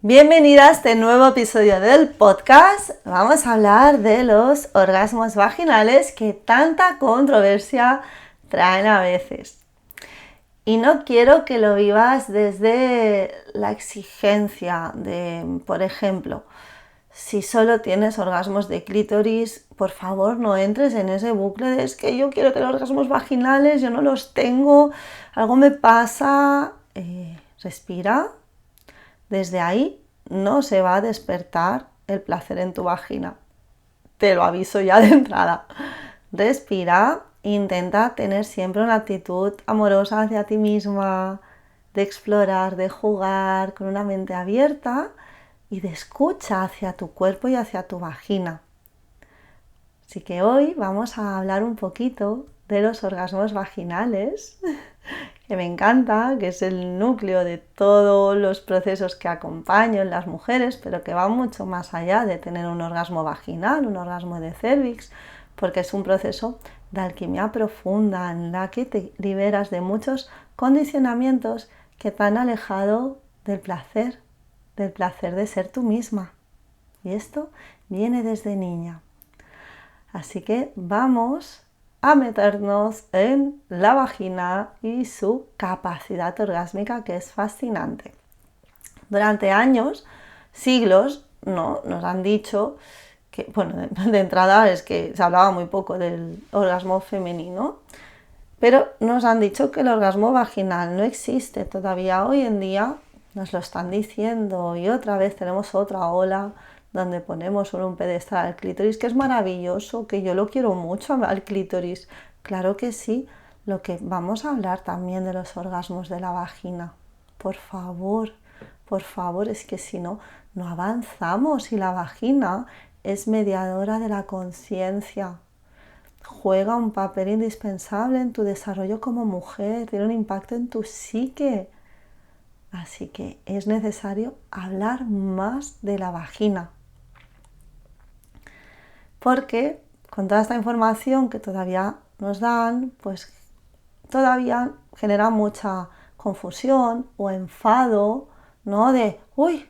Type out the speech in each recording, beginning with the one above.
Bienvenida a este nuevo episodio del podcast. Vamos a hablar de los orgasmos vaginales que tanta controversia traen a veces. Y no quiero que lo vivas desde la exigencia de, por ejemplo, si solo tienes orgasmos de clítoris, por favor no entres en ese bucle de es que yo quiero tener orgasmos vaginales, yo no los tengo, algo me pasa. Respira. Desde ahí no se va a despertar el placer en tu vagina. Te lo aviso ya de entrada. Respira, intenta tener siempre una actitud amorosa hacia ti misma, de explorar, de jugar, con una mente abierta y de escucha hacia tu cuerpo y hacia tu vagina. Así que hoy vamos a hablar un poquito de los orgasmos vaginales, que me encanta, que es el núcleo de todos los procesos que acompaño en las mujeres, pero que va mucho más allá de tener un orgasmo vaginal, un orgasmo de cervix, porque es un proceso de alquimia profunda en la que te liberas de muchos condicionamientos que te han alejado del placer de ser tú misma. Y esto viene desde niña. Así que vamos a meternos en la vagina y su capacidad orgásmica, que es fascinante. Durante años, siglos, nos han dicho que, bueno, de entrada es que se hablaba muy poco del orgasmo femenino, pero nos han dicho que el orgasmo vaginal no existe todavía. Hoy en día nos lo están diciendo y otra vez tenemos otra ola donde ponemos sobre un pedestal al clítoris, que es maravilloso, que yo lo quiero mucho al clítoris. Claro que sí, lo que vamos a hablar también de los orgasmos de la vagina. Por favor, es que si no, no avanzamos y la vagina es mediadora de la conciencia. Juega un papel indispensable en tu desarrollo como mujer, tiene un impacto en tu psique. Así que es necesario hablar más de la vagina. Porque con toda esta información que todavía nos dan, pues todavía genera mucha confusión o enfado, ¿no? De, uy,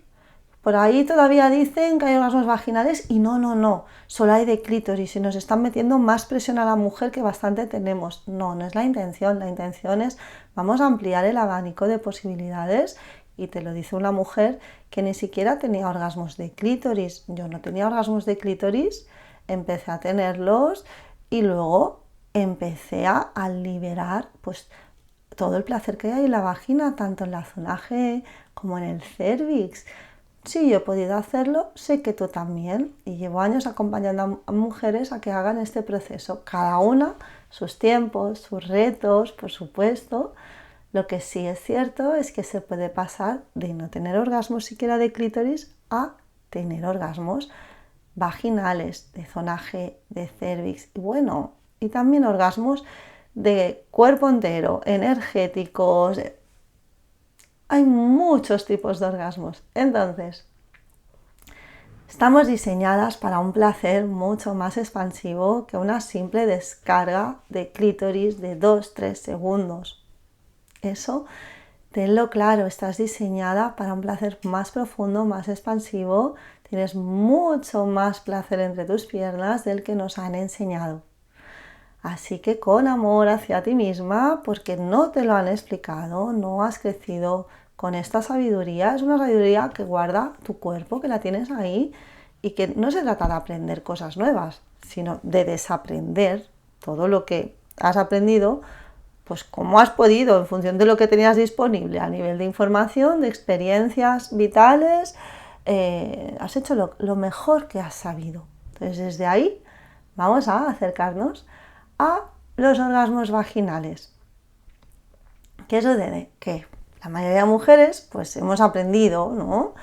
por ahí todavía dicen que hay orgasmos vaginales y no, solo hay de clítoris y nos están metiendo más presión a la mujer que bastante tenemos. No es la intención es vamos a ampliar el abanico de posibilidades y te lo dice una mujer que ni siquiera tenía orgasmos de clítoris. Yo no tenía orgasmos de clítoris, empecé a tenerlos y luego empecé a liberar pues todo el placer que hay en la vagina, tanto en la zona G como en el cervix. Si yo he podido hacerlo, sé que tú también. Y llevo años acompañando a mujeres a que hagan este proceso. Cada una, sus tiempos, sus retos, por supuesto. Lo que sí es cierto es que se puede pasar de no tener orgasmos siquiera de clítoris a tener orgasmos vaginales, de zona G, de cervix. Y bueno, y también orgasmos de cuerpo entero, energéticos. Hay muchos tipos de orgasmos. Entonces, estamos diseñadas para un placer mucho más expansivo que una simple descarga de clítoris de 2-3 segundos. Eso, tenlo claro, estás diseñada para un placer más profundo, más expansivo. Tienes mucho más placer entre tus piernas del que nos han enseñado. Así que con amor hacia ti misma, porque no te lo han explicado, no has crecido con esta sabiduría. Es una sabiduría que guarda tu cuerpo, que la tienes ahí y que no se trata de aprender cosas nuevas, sino de desaprender todo lo que has aprendido, pues como has podido, en función de lo que tenías disponible a nivel de información, de experiencias vitales, has hecho lo mejor que has sabido. Entonces desde ahí vamos a acercarnos a los orgasmos vaginales. ¿Qué sucede? Que la mayoría de mujeres pues hemos aprendido, ¿no?,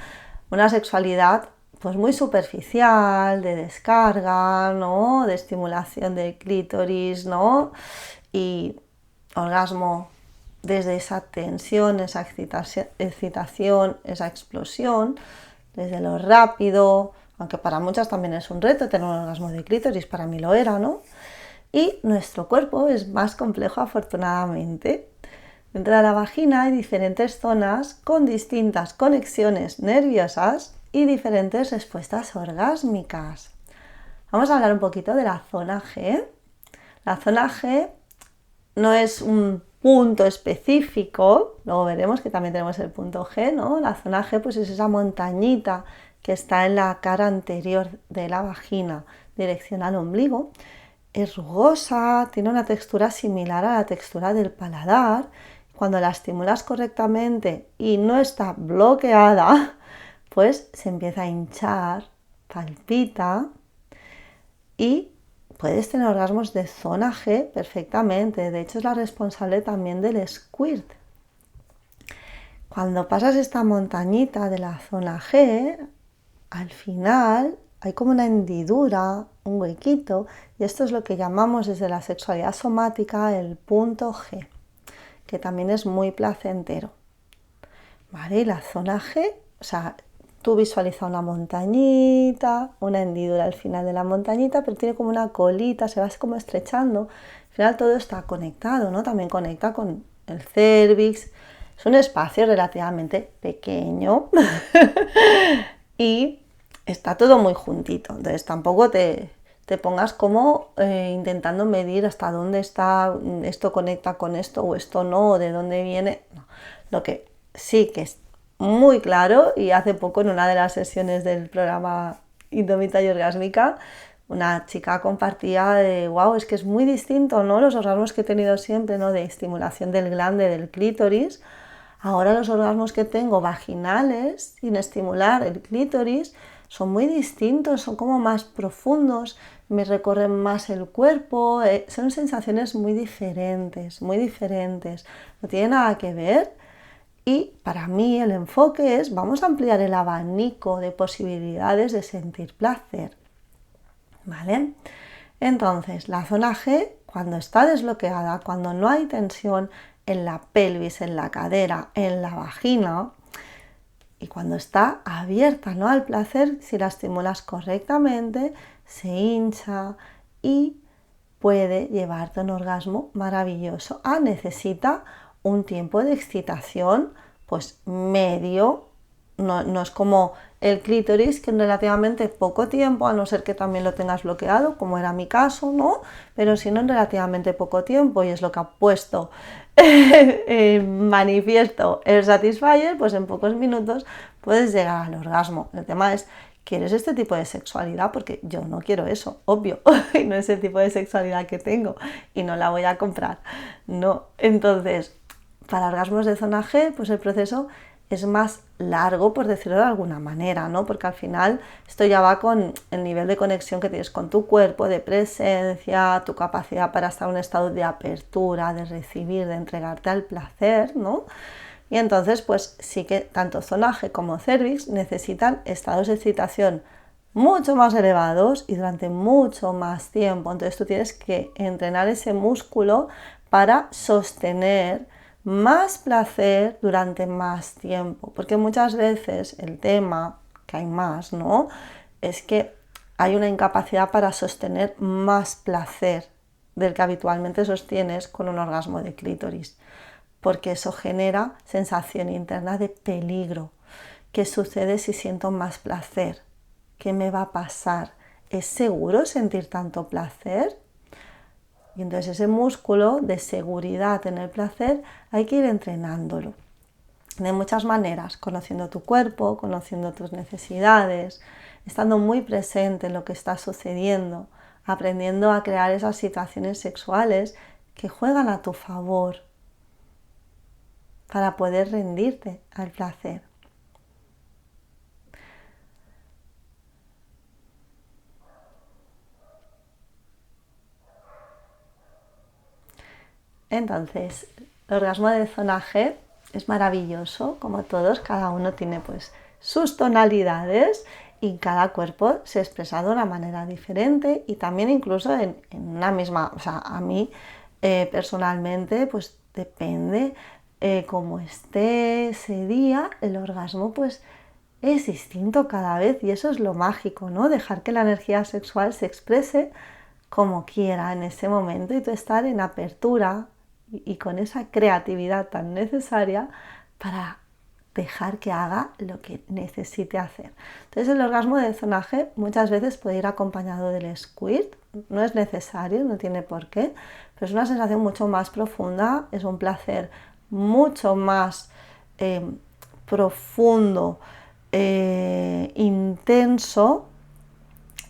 una sexualidad pues muy superficial, de descarga, ¿no?, de estimulación del clítoris, ¿no?, y orgasmo desde esa tensión, esa excitación, esa explosión, desde lo rápido, aunque para muchas también es un reto tener un orgasmo de clítoris, para mí lo era, ¿no? Y nuestro cuerpo es más complejo, afortunadamente. Dentro de la vagina hay diferentes zonas con distintas conexiones nerviosas y diferentes respuestas orgásmicas. Vamos a hablar un poquito de la zona G. La zona G no es un punto específico, luego veremos que también tenemos el punto G, ¿no? La zona G pues es esa montañita que está en la cara anterior de la vagina, dirección al ombligo. Es rugosa, tiene una textura similar a la textura del paladar. Cuando la estimulas correctamente y no está bloqueada, pues se empieza a hinchar, palpita y puedes tener orgasmos de zona G perfectamente. De hecho, es la responsable también del squirt. Cuando pasas esta montañita de la zona G, al final hay como una hendidura, un huequito, y esto es lo que llamamos desde la sexualidad somática el punto G, que también es muy placentero. ¿Vale? Y la zona G, o sea, tú visualizas una montañita, una hendidura al final de la montañita, pero tiene como una colita, se va como estrechando. Al final todo está conectado, ¿no? También conecta con el cérvix. Es un espacio relativamente pequeño y está todo muy juntito. Entonces tampoco te pongas como intentando medir hasta dónde está, esto conecta con esto o esto no, o de dónde viene. No. Lo que sí que es muy claro, y hace poco en una de las sesiones del programa Indómita y Orgásmica, una chica compartía de, wow, es que es muy distinto, ¿no? Los orgasmos que he tenido siempre, ¿no? De estimulación del glande, del clítoris. Ahora los orgasmos que tengo vaginales, sin estimular el clítoris, son muy distintos, son como más profundos, me recorren más el cuerpo, son sensaciones muy diferentes, no tiene nada que ver. Y para mí el enfoque es, vamos a ampliar el abanico de posibilidades de sentir placer, ¿vale? Entonces, la zona G, cuando está desbloqueada, cuando no hay tensión en la pelvis, en la cadera, en la vagina, y cuando está abierta, ¿no?, al placer, si la estimulas correctamente, se hincha y puede llevarte a un orgasmo maravilloso. Necesita un tiempo de excitación pues medio, no es como el clítoris, que en relativamente poco tiempo, a no ser que también lo tengas bloqueado, como era mi caso, ¿no? Pero si no, en relativamente poco tiempo, y es lo que ha puesto manifiesto el Satisfyer, pues en pocos minutos puedes llegar al orgasmo. El tema es, ¿quieres este tipo de sexualidad? Porque yo no quiero eso, obvio, y no es el tipo de sexualidad que tengo y no la voy a comprar, no. Entonces, para orgasmos de zona G, pues el proceso es más largo, por decirlo de alguna manera, ¿no? Porque al final esto ya va con el nivel de conexión que tienes con tu cuerpo, de presencia, tu capacidad para estar en un estado de apertura, de recibir, de entregarte al placer, ¿no? Y entonces, pues sí que tanto zona G como cervix necesitan estados de excitación mucho más elevados y durante mucho más tiempo. Entonces tú tienes que entrenar ese músculo para sostener más placer durante más tiempo, porque muchas veces el tema, que hay más, ¿no?, es que hay una incapacidad para sostener más placer del que habitualmente sostienes con un orgasmo de clítoris, porque eso genera sensación interna de peligro. ¿Qué sucede si siento más placer? ¿Qué me va a pasar? ¿Es seguro sentir tanto placer? Y entonces ese músculo de seguridad en el placer hay que ir entrenándolo de muchas maneras, conociendo tu cuerpo, conociendo tus necesidades, estando muy presente en lo que está sucediendo, aprendiendo a crear esas situaciones sexuales que juegan a tu favor para poder rendirte al placer. Entonces, el orgasmo de zona G es maravilloso, como todos, cada uno tiene pues sus tonalidades y cada cuerpo se expresa de una manera diferente, y también incluso en una misma, o sea, a mí personalmente pues depende cómo esté ese día, el orgasmo pues es distinto cada vez, y eso es lo mágico, ¿no? Dejar que la energía sexual se exprese como quiera en ese momento y tú estar en apertura, y con esa creatividad tan necesaria para dejar que haga lo que necesite hacer. Entonces el orgasmo de zona G muchas veces puede ir acompañado del squirt, no es necesario, no tiene por qué, pero es una sensación mucho más profunda, es un placer mucho más profundo, intenso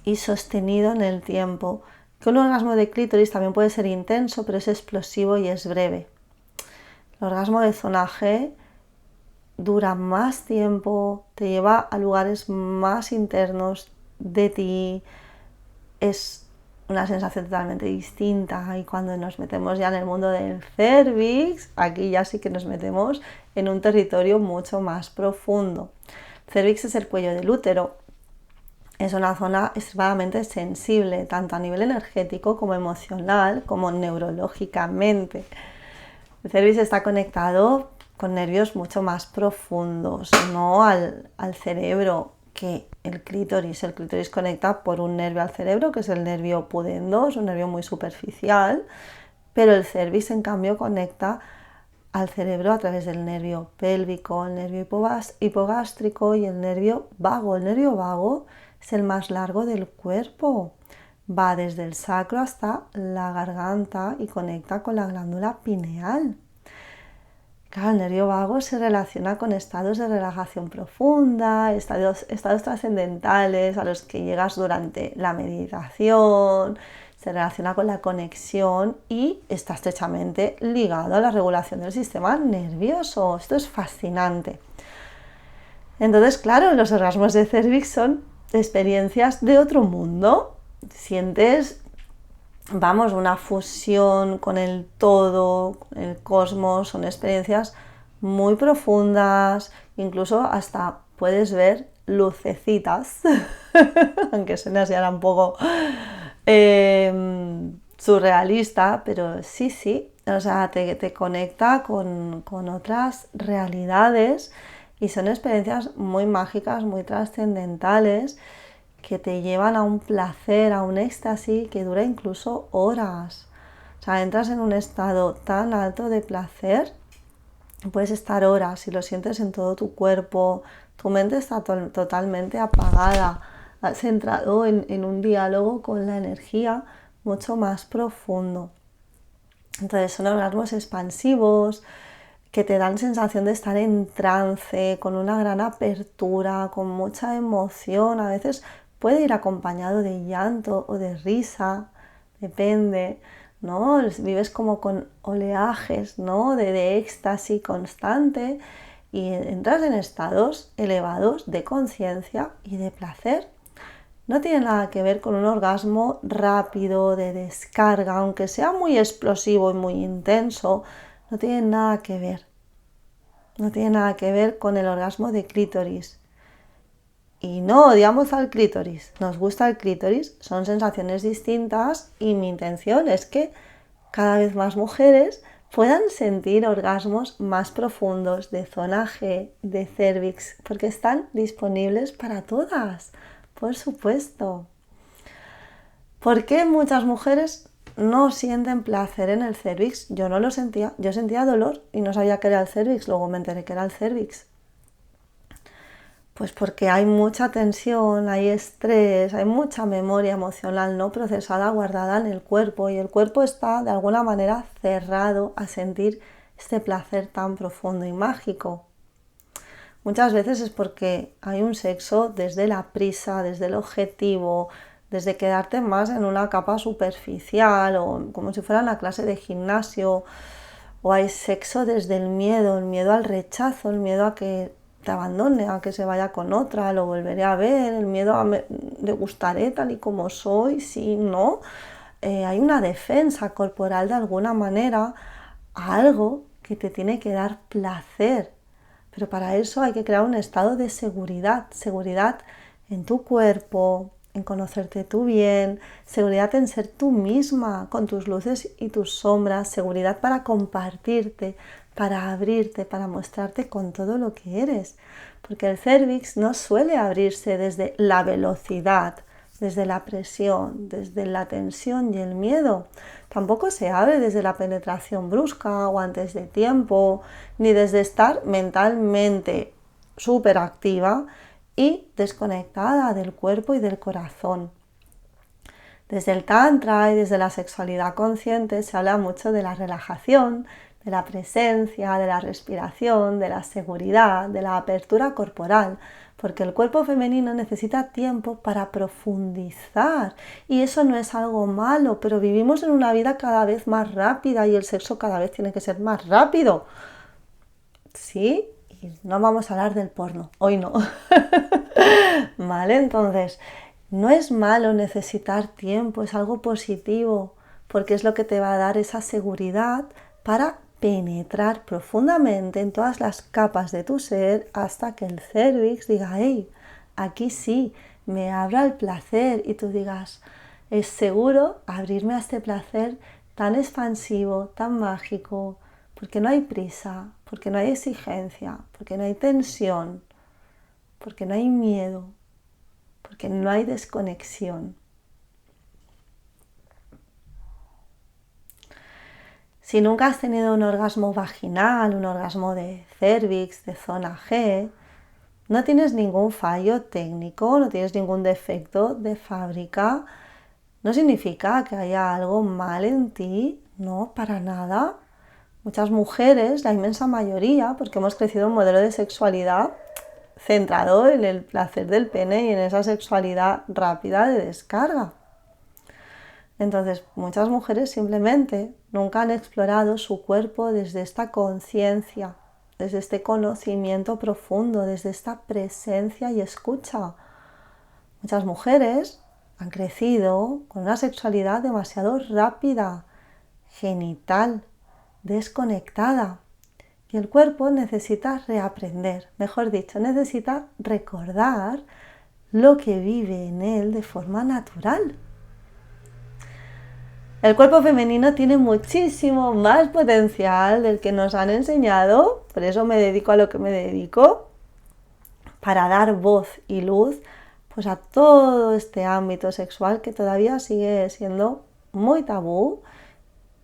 y sostenido en el tiempo. Que un orgasmo de clítoris también puede ser intenso, pero es explosivo y es breve. El orgasmo de zona G dura más tiempo, te lleva a lugares más internos de ti, es una sensación totalmente distinta. Y cuando nos metemos ya en el mundo del cervix, aquí ya sí que nos metemos en un territorio mucho más profundo. Cervix es el cuello del útero, es una zona extremadamente sensible, tanto a nivel energético como emocional, como neurológicamente. El cervix está conectado con nervios mucho más profundos, no al cerebro que el clítoris. El clítoris conecta por un nervio al cerebro, que es el nervio pudendo, es un nervio muy superficial, pero el cervix en cambio conecta al cerebro a través del nervio pélvico, el nervio hipogástrico y el nervio vago. El nervio vago es el más largo del cuerpo. Va desde el sacro hasta la garganta y conecta con la glándula pineal. Claro, el nervio vago se relaciona con estados de relajación profunda, estados trascendentales a los que llegas durante la meditación, se relaciona con la conexión y está estrechamente ligado a la regulación del sistema nervioso. Esto es fascinante. Entonces, claro, los orgasmos de cervix son experiencias de otro mundo. Sientes, vamos, una fusión con el todo, con el cosmos, son experiencias muy profundas, incluso hasta puedes ver lucecitas, aunque suene así ahora un poco surrealista, pero sí, o sea, te conecta con otras realidades y son experiencias muy mágicas, muy trascendentales, que te llevan a un placer, a un éxtasis que dura incluso horas. O sea, entras en un estado tan alto de placer, puedes estar horas y lo sientes en todo tu cuerpo, tu mente está totalmente apagada, centrado en un diálogo con la energía mucho más profundo. Entonces son orgasmos expansivos que te dan sensación de estar en trance, con una gran apertura, con mucha emoción. A veces puede ir acompañado de llanto o de risa, depende, ¿no? Vives como con oleajes, ¿no? de éxtasis constante y entras en estados elevados de conciencia y de placer. No tiene nada que ver con un orgasmo rápido, de descarga, aunque sea muy explosivo y muy intenso, no tiene nada que ver. No tiene nada que ver con el orgasmo de clítoris. Y no odiamos al clítoris, nos gusta el clítoris, son sensaciones distintas y mi intención es que cada vez más mujeres puedan sentir orgasmos más profundos de zona G, de cervix, porque están disponibles para todas, por supuesto. ¿Por qué muchas mujeres no sienten placer en el cervix? Yo no lo sentía, yo sentía dolor y no sabía que era el cervix, luego me enteré que era el cervix. Pues porque hay mucha tensión, hay estrés, hay mucha memoria emocional no procesada guardada en el cuerpo y el cuerpo está de alguna manera cerrado a sentir este placer tan profundo y mágico. Muchas veces es porque hay un sexo desde la prisa, desde el objetivo, desde quedarte más en una capa superficial o como si fuera una clase de gimnasio, o hay sexo desde el miedo al rechazo, el miedo a que te abandone, a que se vaya con otra, lo volveré a ver, el miedo a le gustaré tal y como soy, si no. Hay una defensa corporal de alguna manera a algo que te tiene que dar placer. Pero para eso hay que crear un estado de seguridad en tu cuerpo, en conocerte tú bien, seguridad en ser tú misma, con tus luces y tus sombras, seguridad para compartirte, para abrirte, para mostrarte con todo lo que eres. Porque el cervix no suele abrirse desde la velocidad, desde la presión, desde la tensión y el miedo. Tampoco se abre desde la penetración brusca o antes de tiempo, ni desde estar mentalmente súper activa y desconectada del cuerpo y del corazón. Desde el Tantra y desde la sexualidad consciente se habla mucho de la relajación, de la presencia, de la respiración, de la seguridad, de la apertura corporal, porque el cuerpo femenino necesita tiempo para profundizar y eso no es algo malo, pero vivimos en una vida cada vez más rápida y el sexo cada vez tiene que ser más rápido. ¿Sí? Y no vamos a hablar del porno, hoy no. ¿Vale? Entonces, no es malo necesitar tiempo, es algo positivo, porque es lo que te va a dar esa seguridad para penetrar profundamente en todas las capas de tu ser hasta que el cervix diga, hey, aquí sí, me abra el placer y tú digas, es seguro abrirme a este placer tan expansivo, tan mágico, porque no hay prisa, porque no hay exigencia, porque no hay tensión, porque no hay miedo, porque no hay desconexión. Si nunca has tenido un orgasmo vaginal, un orgasmo de cervix, de zona G, no tienes ningún fallo técnico, no tienes ningún defecto de fábrica, no significa que haya algo mal en ti, no, para nada. Muchas mujeres, la inmensa mayoría, porque hemos crecido en un modelo de sexualidad centrado en el placer del pene y en esa sexualidad rápida de descarga. Entonces, muchas mujeres simplemente nunca han explorado su cuerpo desde esta conciencia, desde este conocimiento profundo, desde esta presencia y escucha. Muchas mujeres han crecido con una sexualidad demasiado rápida, genital, desconectada. Y el cuerpo necesita reaprender, mejor dicho, necesita recordar lo que vive en él de forma natural. El cuerpo femenino tiene muchísimo más potencial del que nos han enseñado, por eso me dedico a lo que me dedico, para dar voz y luz pues a todo este ámbito sexual que todavía sigue siendo muy tabú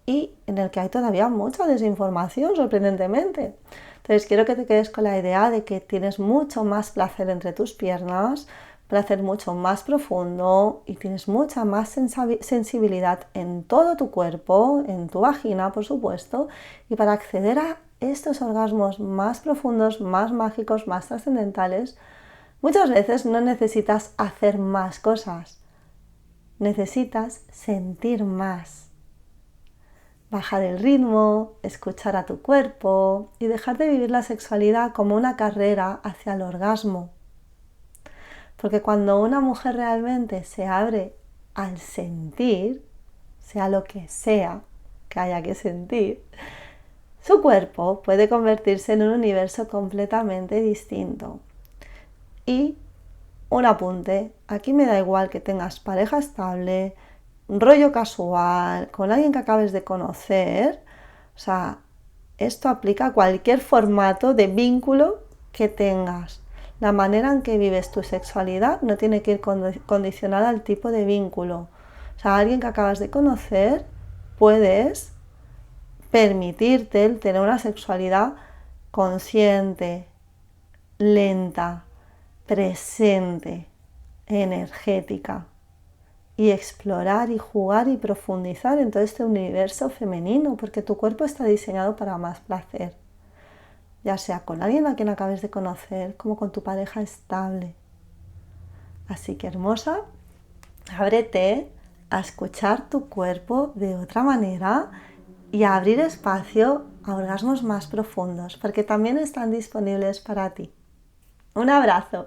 y en el que hay todavía mucha desinformación, sorprendentemente. Entonces quiero que te quedes con la idea de que tienes mucho más placer entre tus piernas, placer mucho más profundo y tienes mucha más sensibilidad en todo tu cuerpo, en tu vagina, por supuesto, y para acceder a estos orgasmos más profundos, más mágicos, más trascendentales, muchas veces no necesitas hacer más cosas, necesitas sentir más. Bajar el ritmo, escuchar a tu cuerpo y dejar de vivir la sexualidad como una carrera hacia el orgasmo. Porque cuando una mujer realmente se abre al sentir, sea lo que sea que haya que sentir, su cuerpo puede convertirse en un universo completamente distinto. Y un apunte, aquí me da igual que tengas pareja estable, rollo casual, con alguien que acabes de conocer, o sea, esto aplica a cualquier formato de vínculo que tengas. La manera en que vives tu sexualidad no tiene que ir condicionada al tipo de vínculo. O sea, alguien que acabas de conocer, puedes permitirte el tener una sexualidad consciente, lenta, presente, energética. Y explorar y jugar y profundizar en todo este universo femenino, porque tu cuerpo está diseñado para más placer, ya sea con alguien a quien acabes de conocer, como con tu pareja estable. Así que hermosa, ábrete a escuchar tu cuerpo de otra manera y a abrir espacio a orgasmos más profundos, porque también están disponibles para ti. Un abrazo.